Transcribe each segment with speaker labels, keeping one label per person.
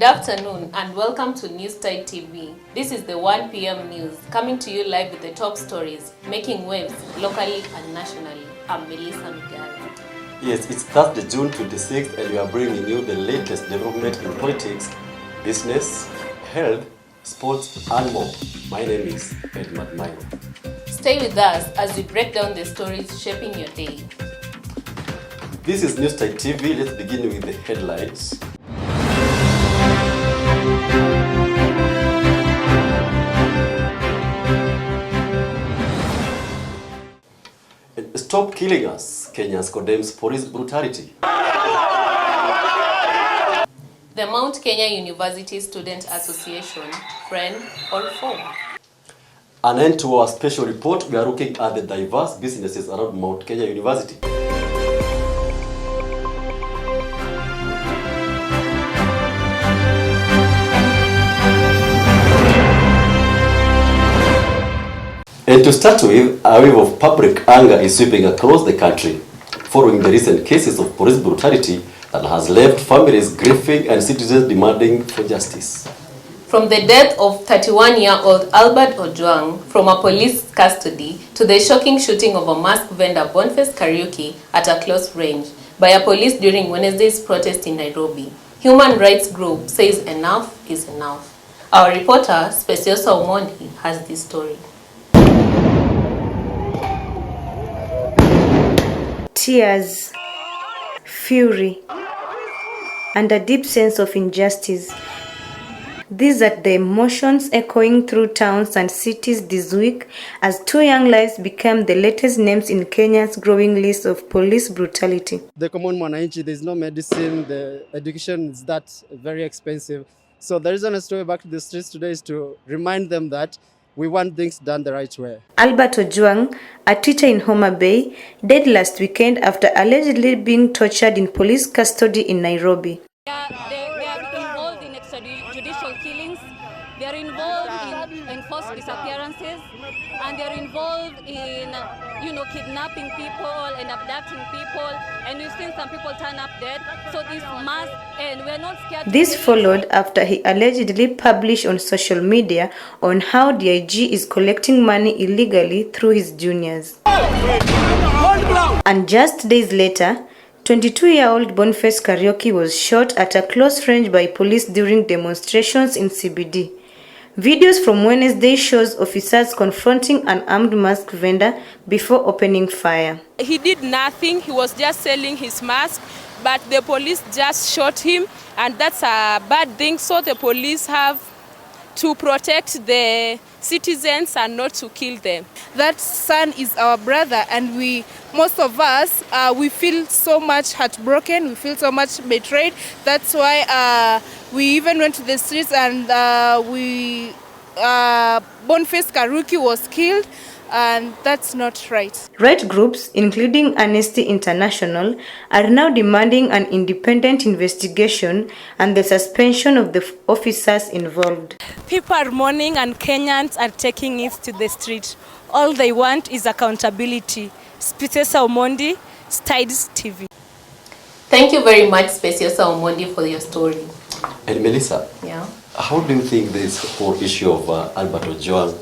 Speaker 1: Good afternoon and welcome to NEWSTIDE TV. This is the 1 p.m. news, coming to you live with the top stories, making waves locally and nationally. I'm Melissa Miguel.
Speaker 2: Yes, it's Thursday, June 26th, and we are bringing you the latest development in politics, business, health, sports, and more. My name is Edmund Mayo.
Speaker 1: Stay with us as we break down the stories shaping your day.
Speaker 2: This is NEWSTIDE TV. Let's begin with the headlines. Stop killing us. Kenyans condemns police brutality.
Speaker 1: The Mount Kenya University Student Association, friend or foe?
Speaker 2: An end to our special report. We are looking at the diverse businesses around Mount Kenya University. And to start with, a wave of public anger is sweeping across the country following the recent cases of police brutality that has left families grieving and citizens demanding for justice.
Speaker 1: From the death of 31-year-old Albert Ojwang from a police custody to the shocking shooting of a masked vendor Boniface Kariuki at a close range by a police during Wednesday's protest in Nairobi, human rights group says enough is enough. Our reporter, Speciosa Omondi, has this story.
Speaker 3: Tears, fury, and a deep sense of injustice. These are the emotions echoing through towns and cities this week as two young lives became the latest names in Kenya's growing list of police brutality.
Speaker 4: The common mwananchi, there's no medicine, the education is that very expensive. So the reason I stay back to the streets today is to remind them that we want things done the right way.
Speaker 3: Albert Ojwang, a teacher in Homa Bay, died last weekend after allegedly being tortured in police custody in Nairobi.
Speaker 5: They are involved in extrajudicial killings, they are involved in enforced disappearances, and they are involved in kidnapping people and abducting people, and we've seen some people turn up dead. So this must end. We are not scared.
Speaker 3: This followed after he allegedly published on social media on how DIG is collecting money illegally through his juniors. And just days later, 22-year-old Boniface Kariuki was shot at a close range by police during demonstrations in CBD. Videos from Wednesday shows officers confronting an armed mask vendor before opening fire.
Speaker 6: He did nothing, he was just selling his mask, but the police just shot him, and that's a bad thing. So the police have to protect the citizens and not to kill them.
Speaker 7: That son is our brother, and most of us, we feel so much heartbroken, we feel so much betrayed. That's why we even went to the streets and Boniface Kariuki was killed, and that's not right.
Speaker 3: Right groups, including Amnesty International, are now demanding an independent investigation and the suspension of the officers involved.
Speaker 6: People are mourning and Kenyans are taking it to the street. All they want is accountability. Speciosa Omondi, NEWSTIDE TV.
Speaker 1: Thank you very much, Speciosa Omondi, for your story.
Speaker 2: And Melissa,
Speaker 1: Yeah.
Speaker 2: how do you think this whole issue of Albert Ojwang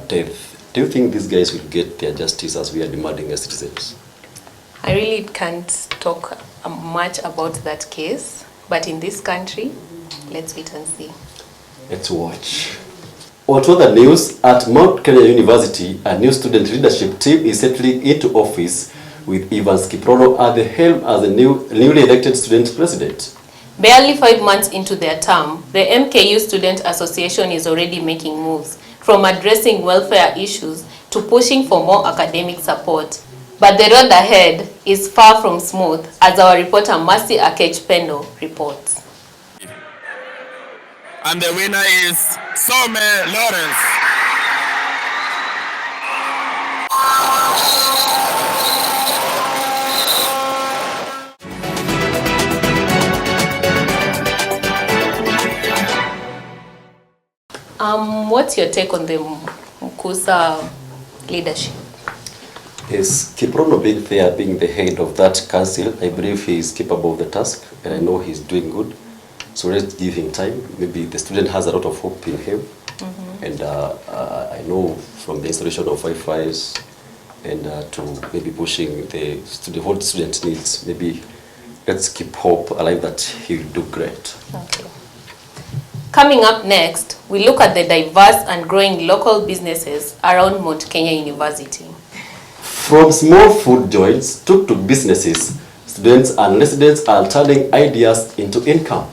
Speaker 2: death, do you think these guys will get their justice as we are demanding as citizens?
Speaker 1: I really can't talk much about that case, but in this country, let's wait and see.
Speaker 2: Let's watch. On to other news, at Mount Kenya University, a new student leadership team is settling into office with Evans Kiprono at the helm as the newly elected student president.
Speaker 1: Barely 5 months into their term, the MKU Student Association is already making moves, from addressing welfare issues to pushing for more academic support. But the road ahead is far from smooth, as our reporter Mercy Akech-Pendo reports.
Speaker 8: And the winner is Some Lawrence.
Speaker 1: What's your take on the Musa Leadership?
Speaker 2: Is Kiprono being the head of that council? I believe he is capable of the task, and I know he's doing good. So let's give him time. Maybe the student has a lot of hope in him. And I know from the installation of Wi-Fi's and to maybe pushing the whole student needs, maybe let's keep hope alive that he will do great.
Speaker 1: Okay. Coming up next, we look at the diverse and growing local businesses around Mount Kenya University.
Speaker 2: From small food joints to businesses, students and residents are turning ideas into income.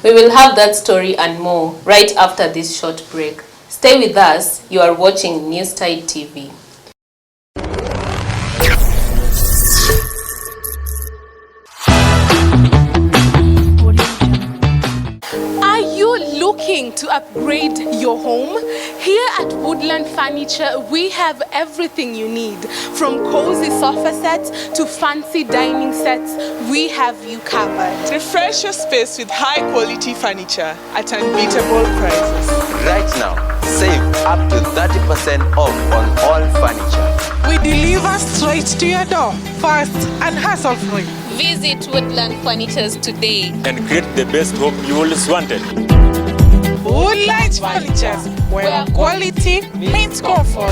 Speaker 1: We will have that story and more right after this short break. Stay with us. You are watching NEWSTIDE TV.
Speaker 6: Are you looking to upgrade your home? Here at Woodland Furniture, we have everything you need. From cozy sofa sets to fancy dining sets, we have you covered.
Speaker 9: Refresh your space with high-quality furniture at unbeatable prices.
Speaker 10: Right now, save up to 30% off on all furniture.
Speaker 9: We deliver straight to your door, fast and hassle-free.
Speaker 5: Visit Woodland Furnitures today
Speaker 8: And create the best home you always wanted.
Speaker 9: Woodland Furnitures, where quality meets comfort.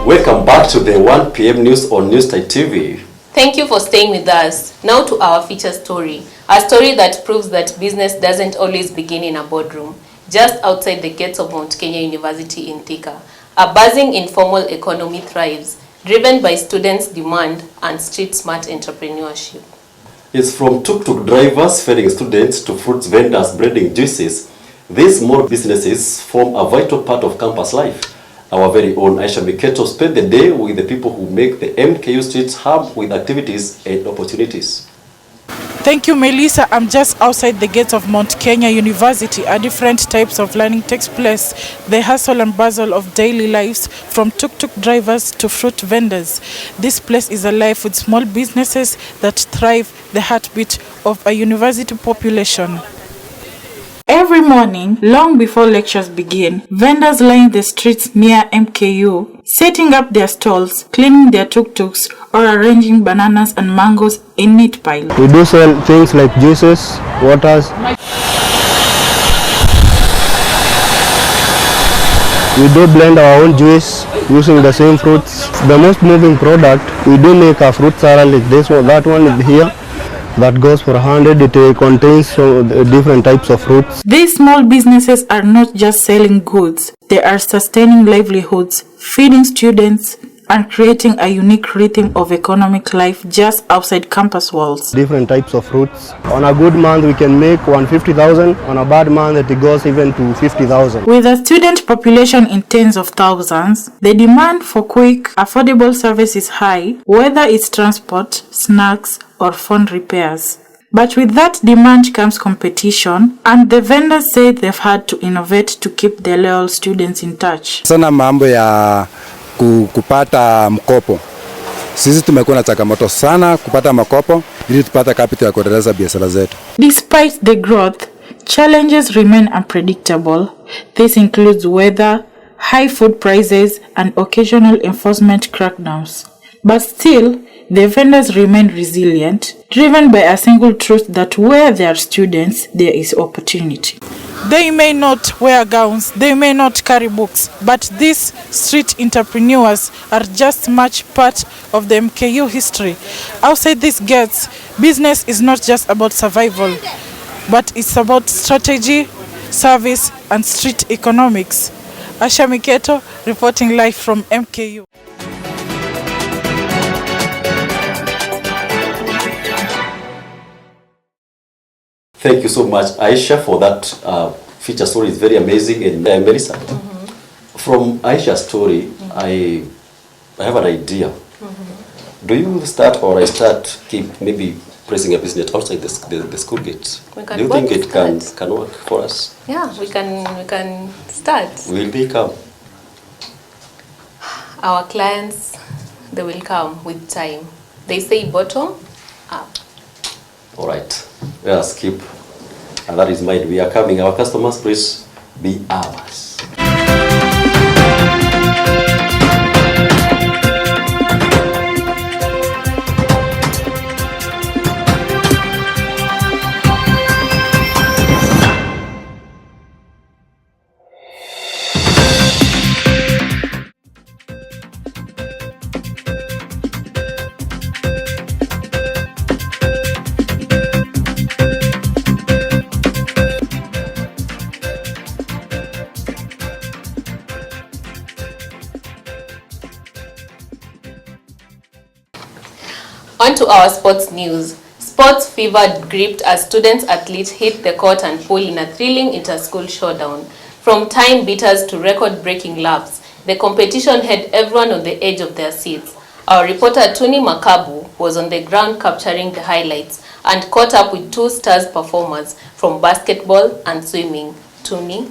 Speaker 2: Welcome back to the 1 p.m. news on NEWSTIDE TV.
Speaker 1: Thank you for staying with us. Now to our feature story. A story that proves that business doesn't always begin in a boardroom. Just outside the gates of Mount Kenya University in Thika, a buzzing informal economy thrives, driven by students' demand and street-smart entrepreneurship.
Speaker 2: It's from tuk-tuk drivers ferrying students to fruits vendors blending juices. These small businesses form a vital part of campus life. Our very own Aisha Miketo spent the day with the people who make the MKU Street hub with activities and opportunities.
Speaker 9: Thank you, Melissa. I'm just outside the gates of Mount Kenya University. A different types of learning takes place. The hustle and bustle of daily lives, from tuk-tuk drivers to fruit vendors. This place is alive with small businesses that thrive, the heartbeat of a university population. Every morning, long before lectures begin, vendors line the streets near MKU, setting up their stalls, cleaning their tuk-tuks, or arranging bananas and mangoes in neat piles.
Speaker 11: We do sell things like juices, waters. We do blend our own juice using the same fruits. The most moving product, we do make a fruit salad like this one. That one is here. That goes for 100. It contains different types of fruits.
Speaker 9: These small businesses are not just selling goods. They are sustaining livelihoods, feeding students, and creating a unique rhythm of economic life just outside campus walls.
Speaker 11: Different types of fruits. On a good month, we can make 150,000. On a bad month, it goes even to 50,000.
Speaker 9: With a student population in tens of thousands, the demand for quick, affordable service is high, whether it's transport, snacks, or phone repairs. But with that demand comes competition, and the vendors say they've had to innovate to keep their loyal students in touch.
Speaker 12: Sana mambo ya kupata mkopo. Sisi tumekuwa na changamoto sana kupata makopo ili tupate capital ya kuendeleza biashara zetu.
Speaker 9: Despite the growth, challenges remain unpredictable. This includes weather, high food prices, and occasional enforcement crackdowns. But still, the vendors remain resilient, driven by a single truth that where there are students, there is opportunity. They may not wear gowns, they may not carry books, but these street entrepreneurs are just much part of the MKU history. Outside these gates, business is not just about survival, but it's about strategy, service, and street economics. Asha Miketo reporting live from MKU.
Speaker 2: Thank you so much, Aisha, for that feature story. It's very amazing. And Melissa, from Aisha's story, I have an idea. Do you start or I start keep maybe pressing a business outside the school gates? Do you think it can work for us?
Speaker 1: Yeah, we can start.
Speaker 2: Will they come?
Speaker 1: Our clients, they will come with time. They say bottom up.
Speaker 2: All right. Let's keep And that is mine. We are coming. Our customers, please be ours.
Speaker 1: On to our sports news. Sports fever gripped as students-athletes hit the court and pool in a thrilling inter-school showdown. From time beaters to record-breaking laps, the competition had everyone on the edge of their seats. Our reporter Tuni Makabu was on the ground capturing the highlights and caught up with two stars performers from basketball and swimming. Tuni?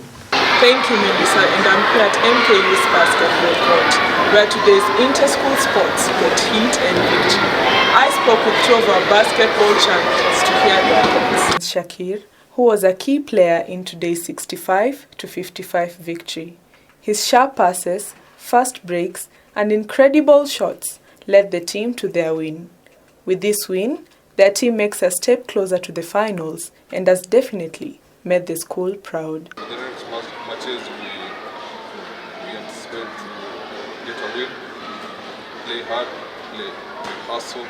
Speaker 13: Thank you, Melissa, and I'm here at MK Youth Basketball Court, where today's inter-school sports got heat and victory. I spoke with two of our basketball champions to hear their thoughts. Shakir, who was a key player in today's 65-55 victory. His sharp passes, fast breaks, and incredible shots led the team to their win. With this win, their team makes a step closer to the finals and has definitely made the school proud.
Speaker 14: The next matches we anticipate to get a win, play hard, play hustle.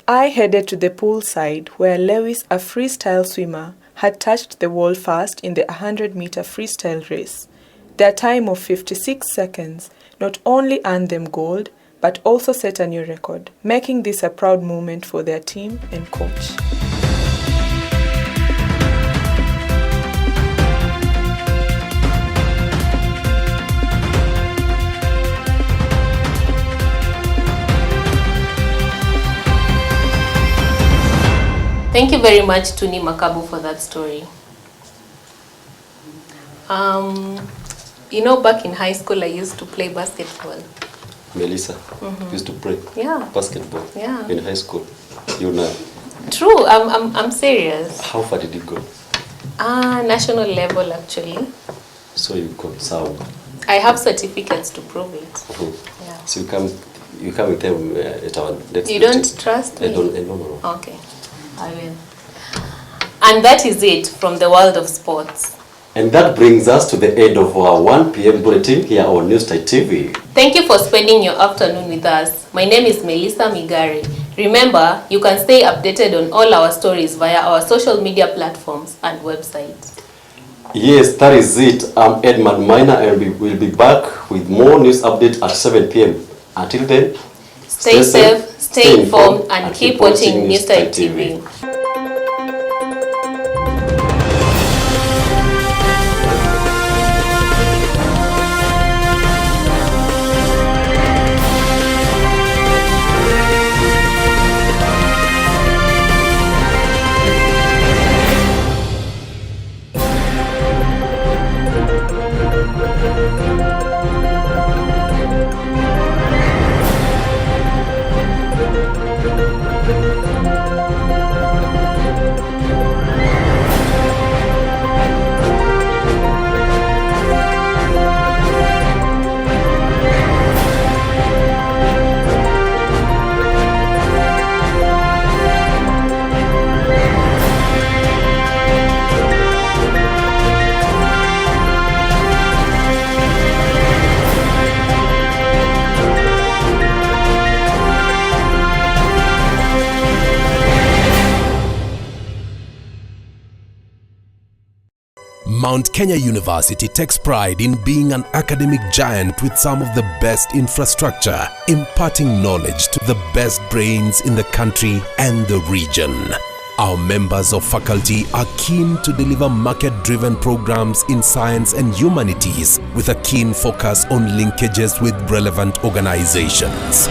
Speaker 13: I headed to the pool side where Lewis, a freestyle swimmer, had touched the wall first in the 100-meter freestyle race. Their time of 56 seconds not only earned them gold, but also set a new record, making this a proud moment for their team and coach.
Speaker 1: Thank you very much, Tuni Makabu, for that story. You know, back in high school, I used to play basketball.
Speaker 2: Melissa used to play basketball in high school. You know.
Speaker 1: True, I'm serious.
Speaker 2: How far did you go?
Speaker 1: National level, actually.
Speaker 2: So you got sound.
Speaker 1: I have certificates to prove it.
Speaker 2: Yeah. So you come with them at our next
Speaker 1: You
Speaker 2: meeting.
Speaker 1: don't trust me?
Speaker 2: No.
Speaker 1: Okay, I will. And that is it from the world of sports.
Speaker 2: And that brings us to the end of our 1 p.m. bulletin here on NEWSTIDE TV.
Speaker 1: Thank you for spending your afternoon with us. My name is Melissa Migari. Remember, you can stay updated on all our stories via our social media platforms and website.
Speaker 2: Yes, that is it. I'm Edmund Minor and we will be back with more news updates at 7 p.m. Until then,
Speaker 1: stay safe, stay informed, and keep watching NEWSTIDE TV.
Speaker 15: Mount Kenya University takes pride in being an academic giant with some of the best infrastructure, imparting knowledge to the best brains in the country and the region. Our members of faculty are keen to deliver market-driven programs in science and humanities with a keen focus on linkages with relevant organizations.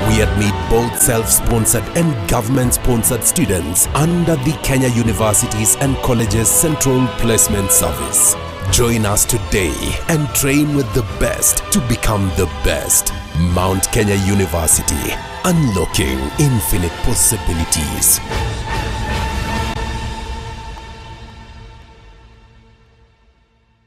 Speaker 15: We admit both self-sponsored and government-sponsored students under the Kenya Universities and Colleges Central Placement Service. Join us today and train with the best to become the best. Mount Kenya University, unlocking infinite possibilities.